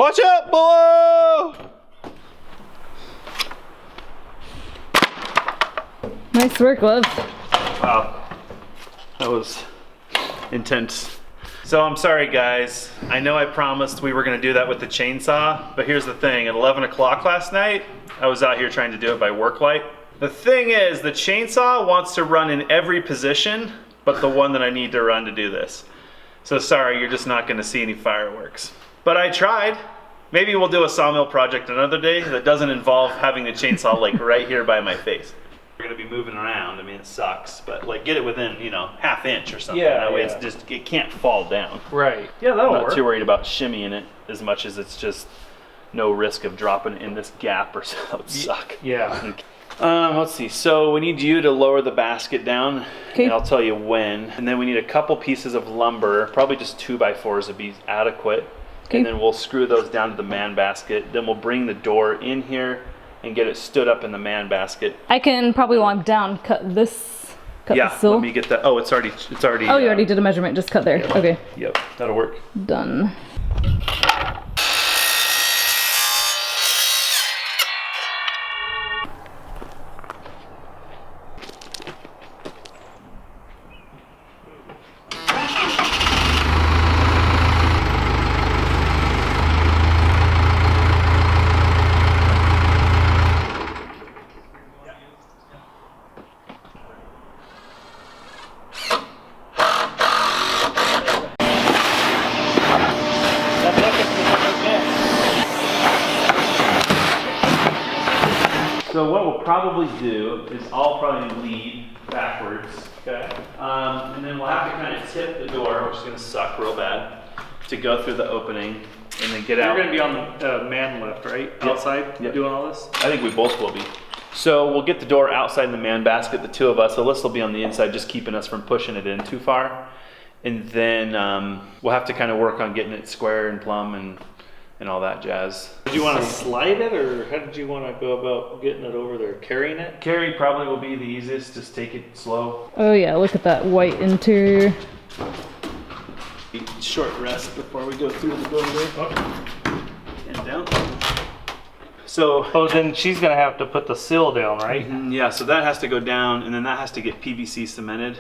Watch out below! Nice work, love. Wow, that was intense. So I'm sorry guys, I know I promised we were gonna do that with the chainsaw, but here's the thing, at 11 o'clock last night, I was out here trying to do it by work light. The thing is, the chainsaw wants to run in every position, but the one that I need to run to do this. So sorry, you're just not gonna see any fireworks. But I tried. Maybe we'll do a sawmill project another day that doesn't involve having the chainsaw like right here by my face. We're gonna be moving around. I mean, it sucks, but like get it within, you know, ½ inch or something. Yeah, that way yeah. it's just, it can't fall down. Right. Yeah, that'll I'm work. not too worried about shimmying it as much as it's just no risk of dropping in this gap or so. That would suck. Yeah. Let's see. So we need you to lower the basket down, Okay. and I'll tell you when. And then we need a couple pieces of lumber, probably just 2x4s would be adequate. Okay. And then we'll screw those down to the man basket. Then we'll bring the door in here and get it stood up in the man basket. I can probably walk down, cut the Yeah, sill. let me get that. Oh, it's already. Oh, you already did a measurement, just cut there. Yeah. Okay, Yep, that'll work. done. So what we'll probably do is I'll probably lead backwards. Okay. And then we'll have to kind of tip the door, which is going to suck real bad, to go through the opening and then get out. You're gonna be on the man lift, right? Outside, Yep. doing all this? I think we both will be. So we'll get the door outside in the man basket, the two of us. Alyssa will be on the inside, just keeping us from pushing it in too far. And then we'll have to kind of work on getting it square and plumb and all that jazz. Did you want to slide it, or how did you want to go about getting it over there? Carrying it? Carry probably will be the easiest. Just take it slow. Oh yeah, look at that white interior. Short rest before we go through the door there. And down. So Oh, then she's gonna have to put the sill down, right? yeah, so that has to go down, and then that has to get PVC cemented.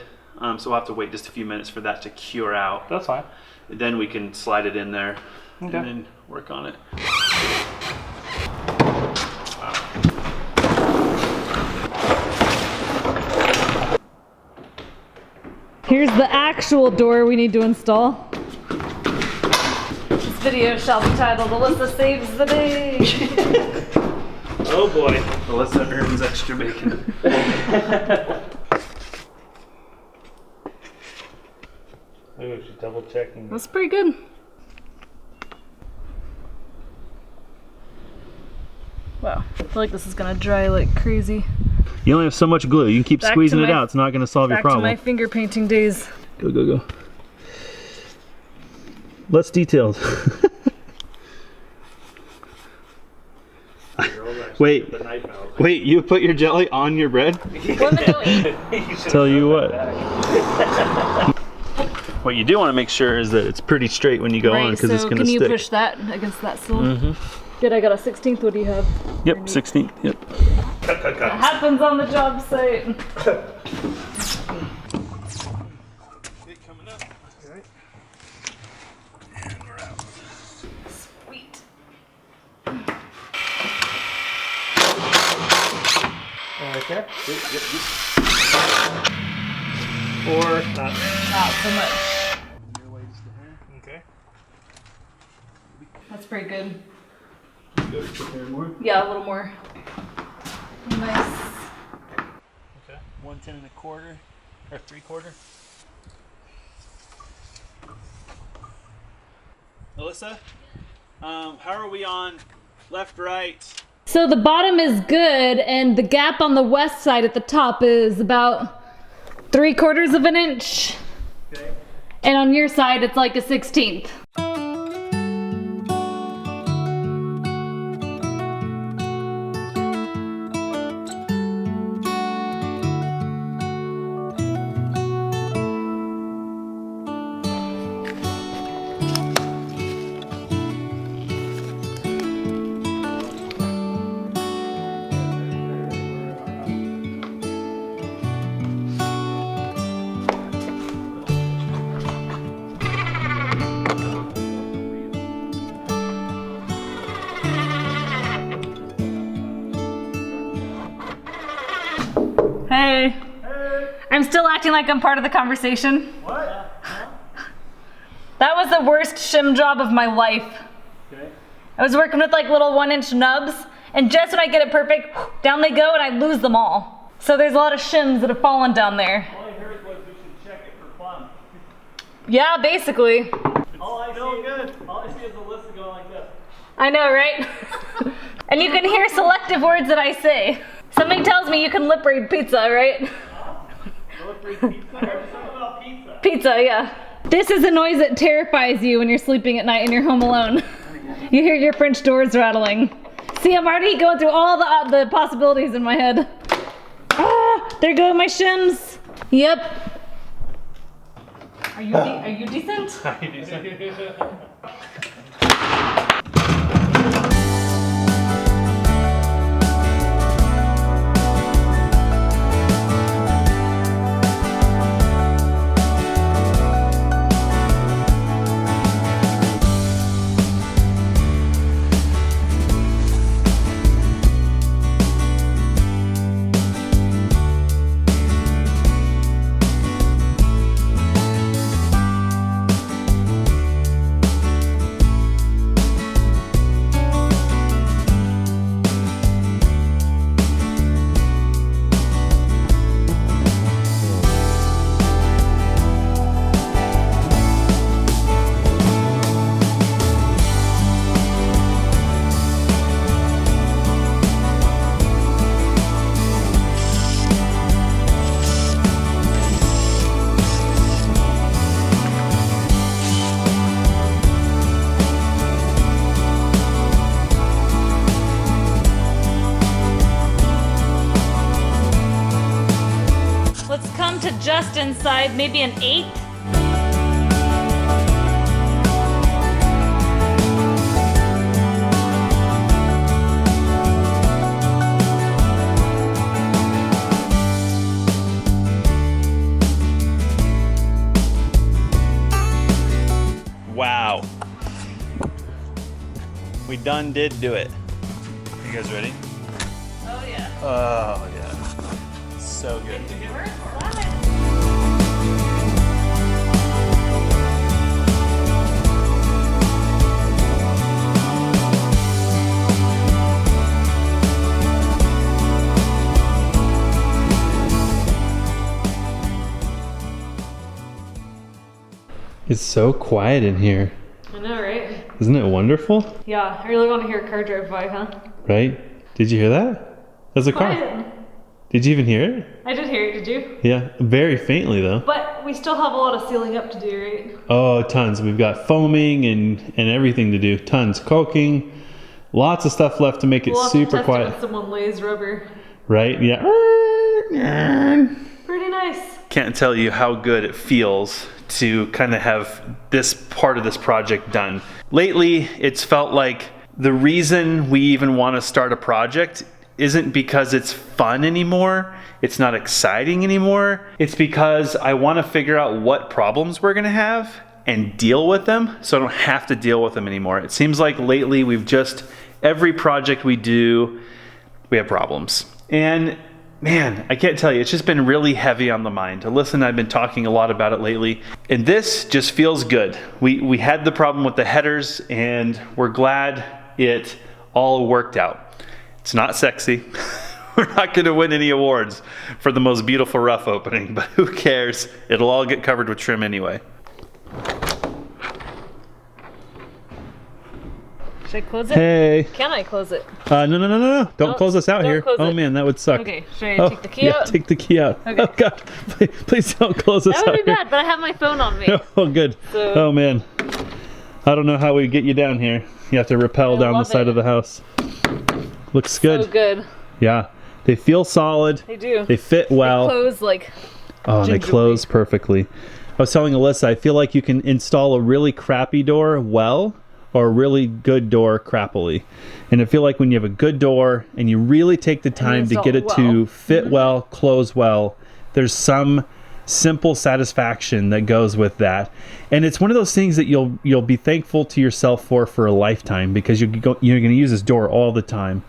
So we'll have to wait just a few minutes for that to cure out. That's fine. Then we can slide it in there Okay. and then work on it. Here's the actual door we need to install. This video shall be titled Alyssa Saves the Day. Oh boy. Alyssa earns extra bacon. Ooh, she's double checking. That's pretty good. Wow, I feel like this is gonna dry like crazy. You only have so much glue. You can keep Back squeezing to it my- out. It's not going to solve your Back to problem. my finger painting days. Go, go, go. Less details. Wait, The knife out. wait, you put your jelly on your bread? Tell you what. What you do want to make sure is that it's pretty straight when you go on, because it's going to can stick. you push that against that sill? Good, I got a 16th. What do you have? Yep, 16th. Yep. Cut. It happens on the job site. Sweet. Right there? Or not. Not so much. Okay. That's pretty good. Go prepare more. Yeah, a little more. Nice. Okay. 110 1/4 or 3/4. Alyssa, how are we on left, right? So the bottom is good, and the gap on the west side at the top is about 3/4 of an inch. Okay. And on your side, it's like a 16th. Hey. I'm still acting like I'm part of the conversation. What? That was the worst shim job of my life. Okay. I was working with like little 1-inch nubs, and just when I get it perfect, down they go and I lose them all. So there's a lot of shims that have fallen down there. All I heard was we should check it for fun. Yeah, basically. All I see is Alyssa going like this. I know, right? And you can hear selective words that I say. Something tells me you can lip read pizza, right? Pizza, yeah. This is a noise that terrifies you when you're sleeping at night and you're home alone. You hear your French doors rattling. See, I'm already going through all the possibilities in my head. Ah, there go my shims. Yep. Are you decent? Are you decent? Let's come to just inside, maybe an 8th. Wow. We done did do it. You guys ready? Oh yeah. Oh yeah. So good. It's so quiet in here. I know, right? Isn't it wonderful? Yeah, I really want to hear a car drive by, huh? Right? Did you hear that? That's a car. Quiet. Did you even hear it? I did hear it, did you? Yeah, very faintly though. But we still have a lot of sealing up to do, right? Oh, tons. We've got foaming and everything to do. Tons. Caulking. Lots of stuff left to make it We'll have super to test quiet. it when someone lays rubber. Right? Yeah. Pretty nice. Can't tell you how good it feels to kind of have this part of this project done. Lately, it's felt like the reason we even want to start a project isn't because it's fun anymore. It's not exciting anymore. It's because I want to figure out what problems we're going to have and deal with them so I don't have to deal with them anymore. It seems like lately every project we do, we have problems. And man, I can't tell you, it's just been really heavy on the mind. Alyssa and I have been talking a lot about it lately, and this just feels good. We had the problem with the headers, and we're glad it all worked out. It's not sexy. We're not going to win any awards for the most beautiful rough opening, but who cares? It'll all get covered with trim anyway. Should I close it? Hey. Can I close it? No. Don't close us out don't here. close Oh it. man, that would suck. Okay, should I take the key out? Take the key out. Okay. Oh God, please don't close us That out would be here. bad, but I have my phone on me. Oh good. So- Oh man. I don't know how we get you down here. You have to rappel down the love side it. of the house. Looks good. So good. Yeah. They feel solid. They do. They fit well. They close like Oh, they gingerly. close perfectly. I was telling Alyssa, I feel like you can install a really crappy door well or a really good door crappily. And I feel like when you have a good door and you really take the time to install get it it to well. fit well, close well, there's some simple satisfaction that goes with that. And it's one of those things that you'll be thankful to yourself for a lifetime, because you're going to use this door all the time.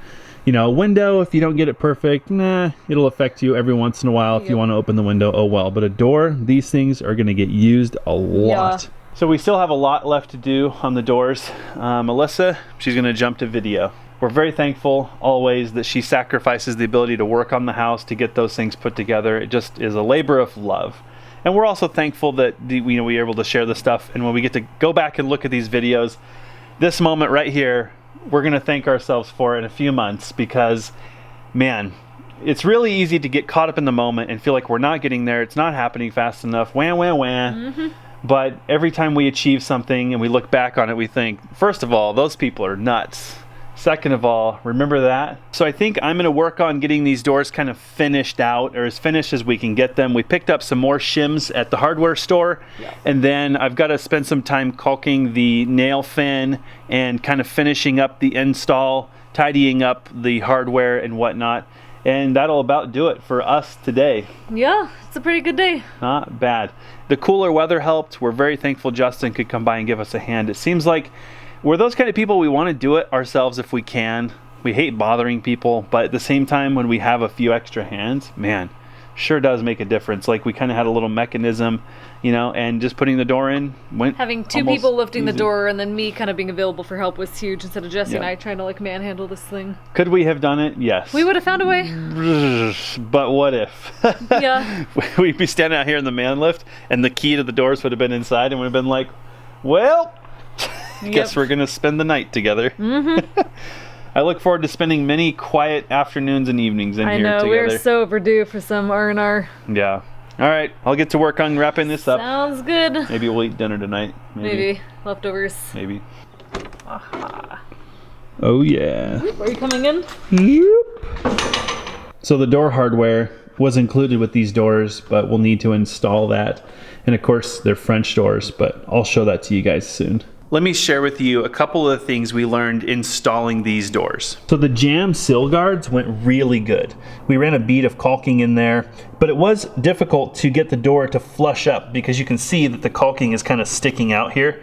You know, a window, if you don't get it perfect, nah, it'll affect you every once in a while. If you want to open the window, oh well. But a door, these things are going to get used a lot. So we still have a lot left to do on the doors. Melissa, she's going to jump to video. We're very thankful always that she sacrifices the ability to work on the house to get those things put together. It just is a labor of love. And we're also thankful that we are able to share this stuff. And when we get to go back and look at these videos, this moment right here, we're going to thank ourselves for in a few months, because, man, it's really easy to get caught up in the moment and feel like we're not getting there. It's not happening fast enough. Wah, wah, wah. Mm-hmm. But every time we achieve something and we look back on it, we think, first of all, those people are nuts. Second of all, remember that? So I think I'm going to work on getting these doors kind of finished out, or as finished as we can get them. We picked up some more shims at the hardware store, and then I've got to spend some time caulking the nail fin and kind of finishing up the install, tidying up the hardware and whatnot. And that'll about do it for us today. Yeah, it's a pretty good day. Not bad. The cooler weather helped. We're very thankful Justin could come by and give us a hand. It seems like we're those kind of people, we want to do it ourselves if we can. We hate bothering people, but at the same time, when we have a few extra hands, man, sure does make a difference. Like, we kind of had a little mechanism, you know, and just putting the door in went having two people lifting the door and then me kind of being available for help was huge, instead of Jesse and I trying to like manhandle this thing. Could we have done it? Yes. We would have found a way. But what if? Yeah. We'd be standing out here in the man lift and the key to the doors would have been inside, and we'd have been like, well, guess we're gonna spend the night together. Mm-hmm. I look forward to spending many quiet afternoons and evenings in here together. I know, we're so overdue for some R&R. Yeah. All right, I'll get to work on wrapping this up. Sounds good. Maybe we'll eat dinner tonight. Maybe. Leftovers. Maybe. Aha. Oh yeah. Are you coming in? Yep. So the door hardware was included with these doors, but we'll need to install that. And of course, they're French doors, but I'll show that to you guys soon. Let me share with you a couple of things we learned installing these doors. So the jamb sill guards went really good. We ran a bead of caulking in there, but it was difficult to get the door to flush up because you can see that the caulking is kind of sticking out here.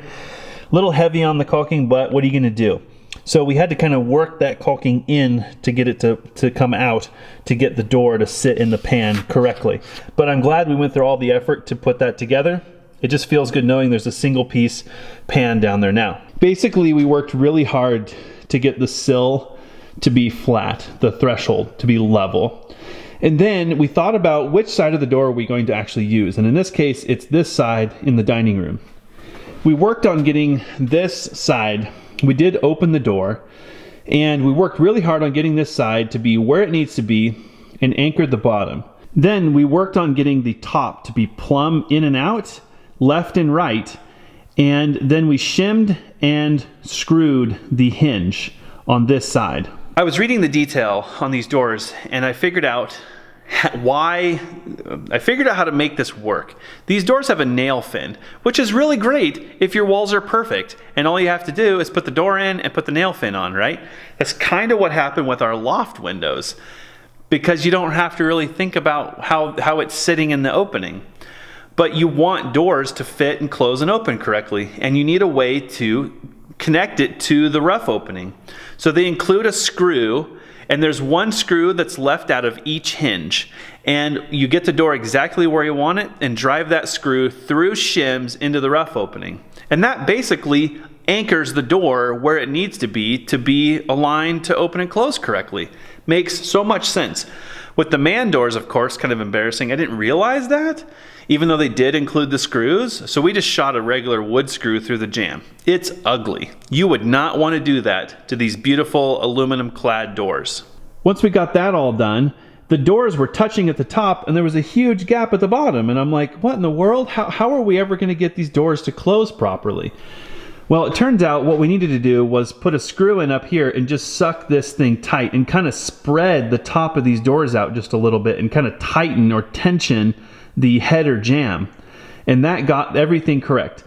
A little heavy on the caulking, but what are you gonna do? So we had to kind of work that caulking in to get it to come out, to get the door to sit in the pan correctly. But I'm glad we went through all the effort to put that together. It just feels good knowing there's a single piece pan down there now. Basically, we worked really hard to get the sill to be flat, the threshold to be level. And then we thought about which side of the door are we going to actually use. And in this case, it's this side in the dining room. We worked on getting this side. We did open the door, and we worked really hard on getting this side to be where it needs to be and anchored the bottom. Then we worked on getting the top to be plumb in and out, left and right, and then we shimmed and screwed the hinge on this side. I was reading the detail on these doors, and I figured out how to make this work. These doors have a nail fin, which is really great if your walls are perfect and all you have to do is put the door in and put the nail fin on, right? That's kind of what happened with our loft windows, because you don't have to really think about how it's sitting in the opening. But you want doors to fit and close and open correctly, and you need a way to connect it to the rough opening. So they include a screw, and there's one screw that's left out of each hinge. And you get the door exactly where you want it and drive that screw through shims into the rough opening. And that basically anchors the door where it needs to be aligned to open and close correctly. Makes so much sense. With the man doors, of course, kind of embarrassing. I didn't realize that, even though they did include the screws. So we just shot a regular wood screw through the jamb. It's ugly. You would not want to do that to these beautiful aluminum clad doors. Once we got that all done, the doors were touching at the top and there was a huge gap at the bottom. And I'm like, what in the world? How are we ever going to get these doors to close properly? Well, it turns out what we needed to do was put a screw in up here and just suck this thing tight and kind of spread the top of these doors out just a little bit and kind of tighten or tension the header jamb. And that got everything correct.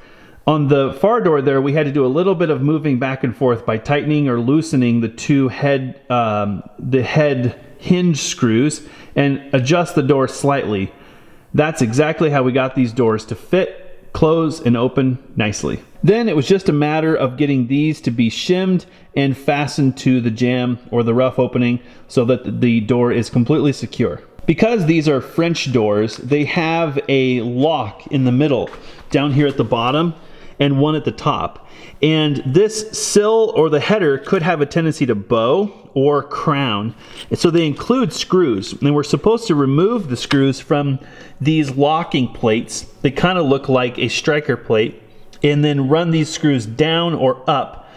On the far door there, we had to do a little bit of moving back and forth by tightening or loosening the two head hinge screws and adjust the door slightly. That's exactly how we got these doors to fit close and open nicely. Then it was just a matter of getting these to be shimmed and fastened to the jamb or the rough opening so that the door is completely secure. Because these are French doors, they have a lock in the middle, down here at the bottom, and one at the top. And this sill or the header could have a tendency to bow or crown. And so they include screws. And we're supposed to remove the screws from these locking plates. They kind of look like a striker plate. And then run these screws down or up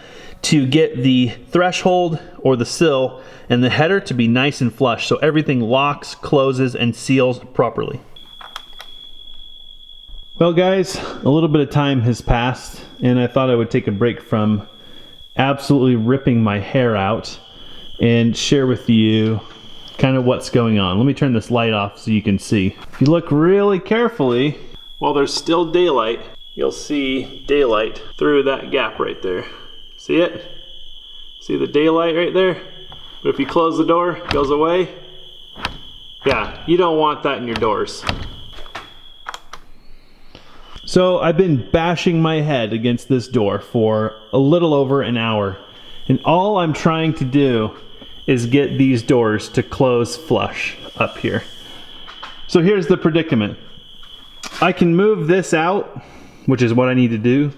to get the threshold or the sill and the header to be nice and flush so everything locks, closes, and seals properly. Well guys, a little bit of time has passed and I thought I would take a break from absolutely ripping my hair out and share with you kind of what's going on. Let me turn this light off so you can see. If you look really carefully, while there's still daylight, you'll see daylight through that gap right there. See it? See the daylight right there? But if you close the door, it goes away. Yeah, you don't want that in your doors. So I've been bashing my head against this door for a little over an hour. And all I'm trying to do is get these doors to close flush up here. So here's the predicament. I can move this out, which is what I need to do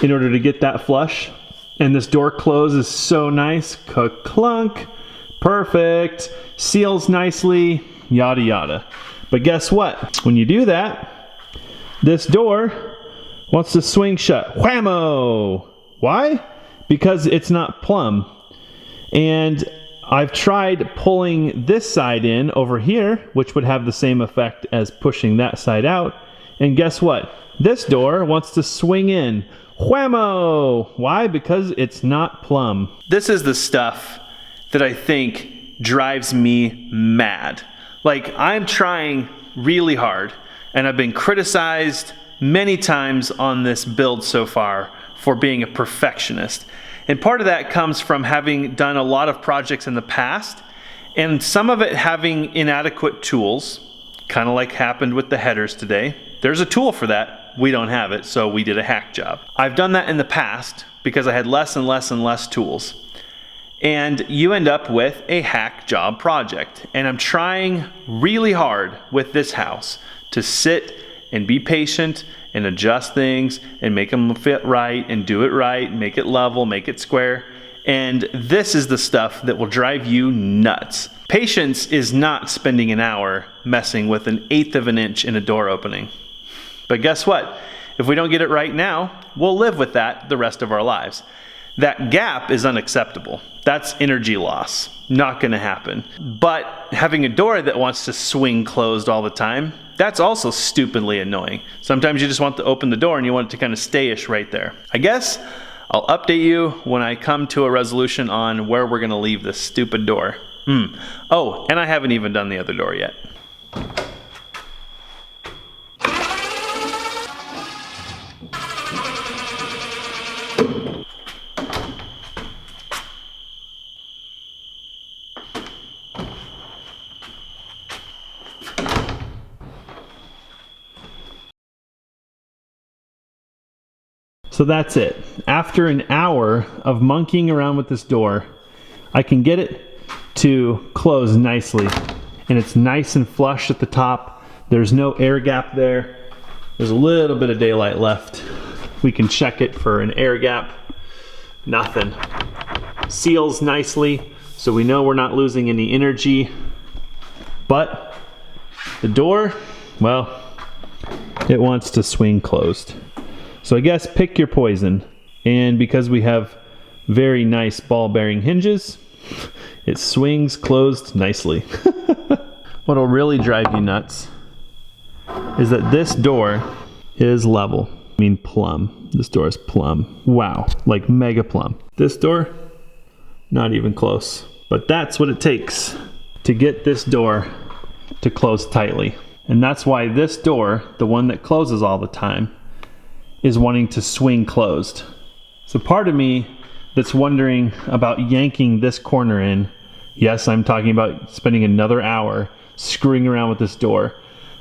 in order to get that flush. And this door closes so nice, clunk, perfect, seals nicely, yada yada. But guess what? When you do that, this door wants to swing shut. Whammo! Why? Because it's not plumb. And I've tried pulling this side in over here, which would have the same effect as pushing that side out. And guess what? This door wants to swing in. Whammo! Why? Because it's not plumb. This is the stuff that I think drives me mad. Like, I'm trying really hard, and I've been criticized many times on this build so far for being a perfectionist. And part of that comes from having done a lot of projects in the past, and some of it having inadequate tools, kind of like happened with the headers today. There's a tool for that. We don't have it, so we did a hack job. I've done that in the past because I had less and less and less tools. And you end up with a hack job project. And I'm trying really hard with this house to sit and be patient and adjust things and make them fit right and do it right, make it level, make it square. And this is the stuff that will drive you nuts. Patience is not spending an hour messing with 1/8 of an inch in a door opening. But guess what? If we don't get it right now, we'll live with that the rest of our lives. That gap is unacceptable. That's energy loss. Not gonna happen. But having a door that wants to swing closed all the time, that's also stupidly annoying. Sometimes you just want to open the door and you want it to kind of stay-ish right there. I guess I'll update you when I come to a resolution on where we're gonna leave this stupid door. Oh, and I haven't even done the other door yet. So that's it. After an hour of monkeying around with this door, I can get it to close nicely. And it's nice and flush at the top. There's no air gap there. There's a little bit of daylight left. We can check it for an air gap. Nothing. Seals nicely, so we know we're not losing any energy. But the door, well, it wants to swing closed. So I guess pick your poison. And because we have very nice ball bearing hinges, it swings closed nicely. What'll really drive you nuts is that this door is level. I mean plumb. This door is plumb. Wow, like mega plumb. This door, not even close. But that's what it takes to get this door to close tightly. And that's why this door, the one that closes all the time, is wanting to swing closed. So part of me that's wondering about yanking this corner in, yes, I'm talking about spending another hour screwing around with this door,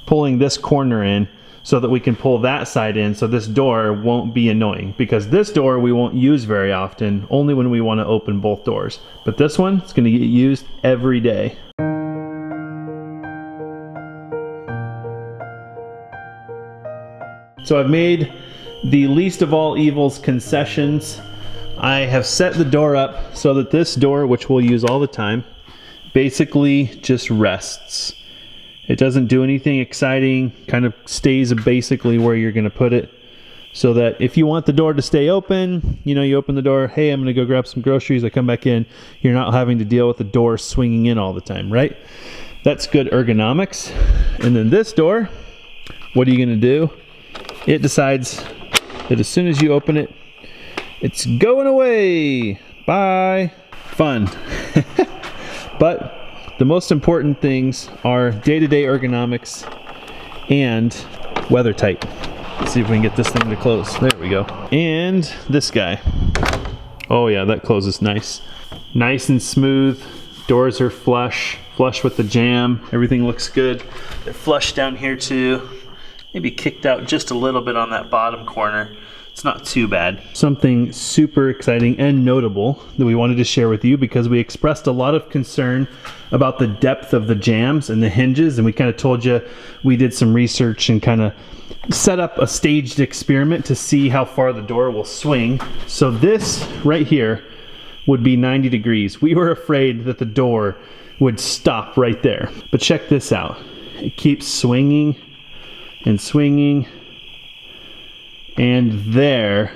pulling this corner in so that we can pull that side in so this door won't be annoying, because this door we won't use very often, only when we want to open both doors. But this one, it's going to get used every day. So I've made the least of all evils concessions. I have set the door up so that this door, which we'll use all the time, basically just rests. It doesn't do anything exciting, kind of stays basically where you're going to put it, so that if you want the door to stay open, you know, you open the door, hey, I'm going to go grab some groceries, I come back in, you're not having to deal with the door swinging in all the time, right? That's good ergonomics. And then this door, what are you going to do? It decides that as soon as you open it, it's going away. Bye. Fun. But the most important things are day-to-day ergonomics and weather tight. Let's see if we can get this thing to close. There we go. And this guy. Oh yeah, that closes nice. Nice and smooth. Doors are flush with the jamb. Everything looks good. They're flush down here too. Maybe kicked out just a little bit on that bottom corner. It's not too bad. Something super exciting and notable that we wanted to share with you, because we expressed a lot of concern about the depth of the jambs and the hinges, and we kind of told you we did some research and kind of set up a staged experiment to see how far the door will swing. So this right here would be 90 degrees. We were afraid that the door would stop right there. But check this out. It keeps swinging and swinging, and there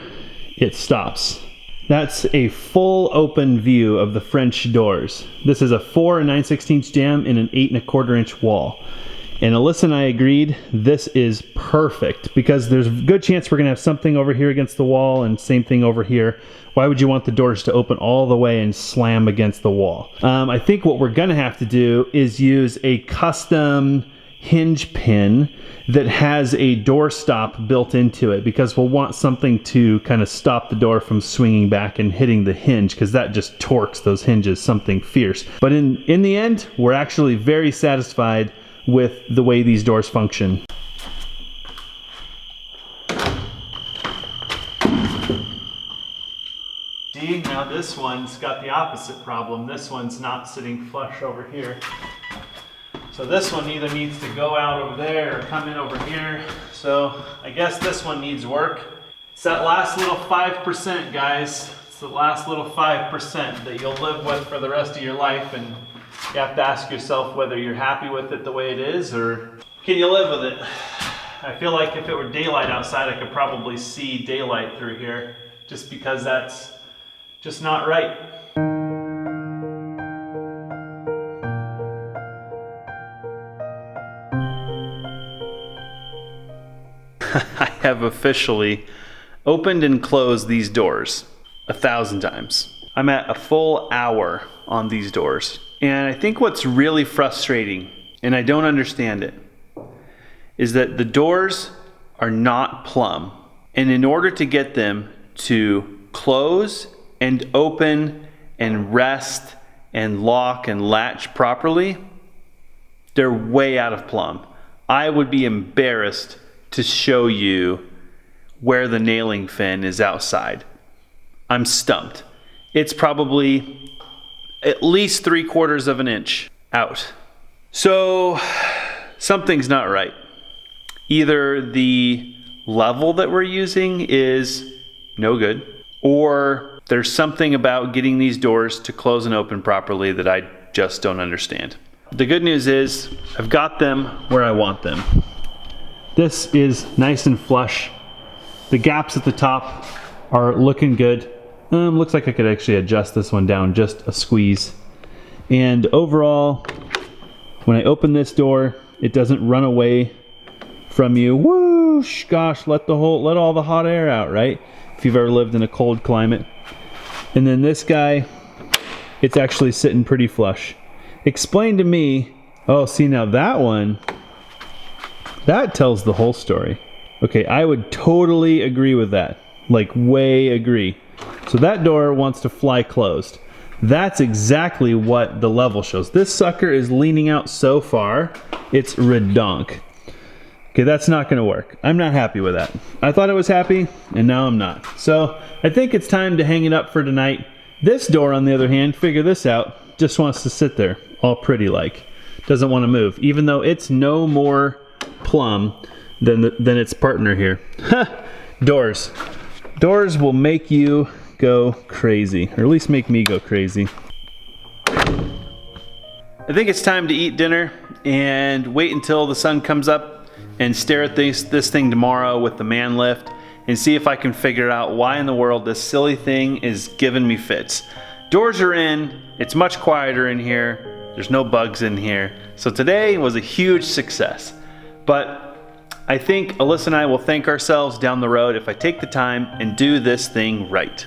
it stops. That's a full open view of the French doors. This is a 4 9/16 jamb in an 8 1/4 inch wall. And Alyssa and I agreed this is perfect, because there's a good chance we're gonna have something over here against the wall and same thing over here. Why would you want the doors to open all the way and slam against the wall? I think what we're gonna have to do is use a custom hinge pin that has a door stop built into it, because we'll want something to kind of stop the door from swinging back and hitting the hinge, because that just torques those hinges something fierce. But in the end, we're actually very satisfied with the way these doors function. See, now this one's got the opposite problem. This one's not sitting flush over here. So this one either needs to go out over there or come in over here. So I guess this one needs work. It's that last little 5%, guys. It's the last little 5% that you'll live with for the rest of your life, and you have to ask yourself whether you're happy with it the way it is, or can you live with it? I feel like if it were daylight outside, I could probably see daylight through here, just because that's just not right. I have officially opened and closed these doors 1,000 times. I'm at a full hour on these doors. And I think what's really frustrating, and I don't understand it, is that the doors are not plumb. And in order to get them to close and open and rest and lock and latch properly, they're way out of plumb. I would be embarrassed to show you where the nailing fin is outside. I'm stumped. It's probably at least 3/4 of an inch out. So something's not right. Either the level that we're using is no good, or there's something about getting these doors to close and open properly that I just don't understand. The good news is I've got them where I want them. This is nice and flush. The gaps at the top are looking good. Looks like I could actually adjust this one down just a squeeze. And overall, when I open this door, it doesn't run away from you. Whoosh, gosh, let all the hot air out, right? If you've ever lived in a cold climate. And then this guy, it's actually sitting pretty flush. Explain to me, oh, see now that one, that tells the whole story. Okay, I would totally agree with that. Like, way agree. So that door wants to fly closed. That's exactly what the level shows. This sucker is leaning out so far, it's redonk. Okay, that's not gonna work. I'm not happy with that. I thought I was happy, and now I'm not. So I think it's time to hang it up for tonight. This door, on the other hand, figure this out, just wants to sit there, all pretty like. Doesn't want to move, even though it's no more plumb than its partner here. Doors. Doors will make you go crazy, or at least make me go crazy. I think it's time to eat dinner and wait until the sun comes up and stare at this thing tomorrow with the man lift and see if I can figure out why in the world this silly thing is giving me fits. Doors are in, it's much quieter in here, there's no bugs in here. So today was a huge success. But I think Alyssa and I will thank ourselves down the road if I take the time and do this thing right.